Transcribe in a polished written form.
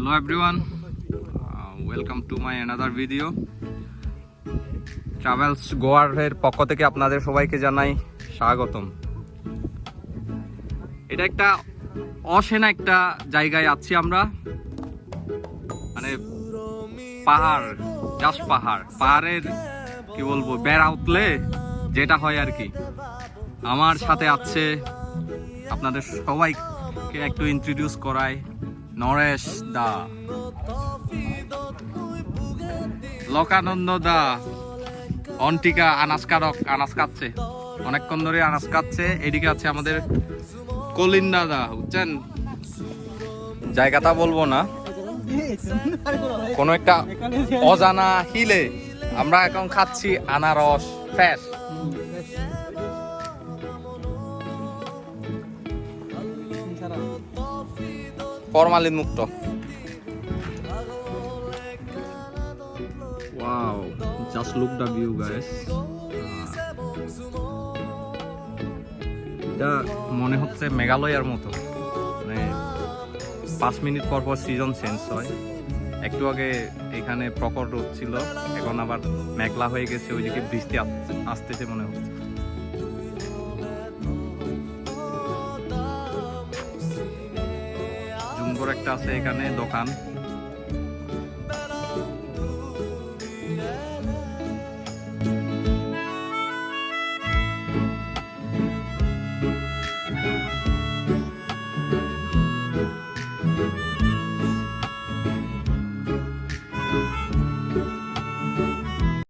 Hello everyone, welcome to my another video. Travels গোয়ার পক্ষ থেকে আপনাদের সবাইকে জানাই স্বাগতম। এটা একটা অচেনা একটা জায়গায় আছি আমরা, মানে পাহাড়, জাস্ট পাহাড়ের কি বলবো, বেড়া উঠলে যেটা হয় আর কি। আমার সাথে আছে, আপনাদের সবাইকে একটু ইন্ট্রোডিউস করাই, নরেশ দা, লোকানন্দ দা, অন্টিকা আনাজ কাটছে, অনেকক্ষণ ধরে আনাজ কাটছে। এদিকে আছে আমাদের কলিন্দা দা, বুঝছেন, জায়গাটা বলবো না, কোনো একটা অজানা হিলে আমরা এখন খাচ্ছি আনারস ফ্রেশ। ফরমালিন মুক্ত। Wow, just look the view guys. এটা মনে হচ্ছে মেঘালয়ের মতো, মানে 5 মিনিট পর পর সিজন চেঞ্জ হয়। একটু আগে এখানে প্রখর রোদ ছিল, এখন আবার মেঘলা হয়ে গেছে, ওইদিকে বৃষ্টি আসতেছে মনে হচ্ছে। জুম্বর একটা আছে এখানে দোকান,